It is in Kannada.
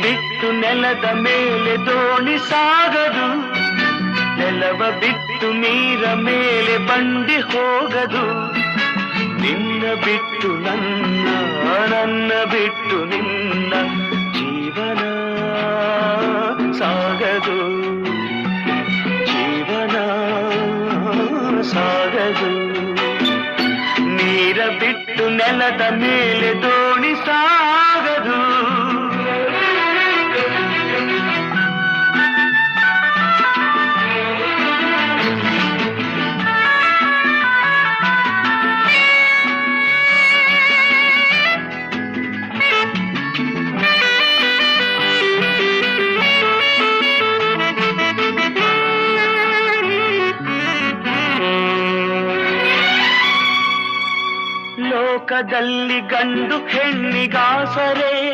ಬಿಟ್ಟು ನೆಲದ ಮೇಲೆ ದೋಣಿ ಸಾಗದು, ನೆಲವ ಬಿಟ್ಟು ನೀರ ಮೇಲೆ ಬಂಡಿ ಹೋಗದು. ನಿನ್ನ ಬಿಟ್ಟು ನನ್ನ, ನನ್ನ ಬಿಟ್ಟು ನಿನ್ನ ಜೀವನ ಸಾಗದು, ಜೀವನ ಸಾಗದು. ನೀರ ಬಿಟ್ಟು ನೆಲದ ಮೇಲೆ ದೋಣಿ ಸಾಗದು. ಲೋಕದಲ್ಲಿ ಗಂಡು ಹೆಣ್ಣಿಗಾಸರೆ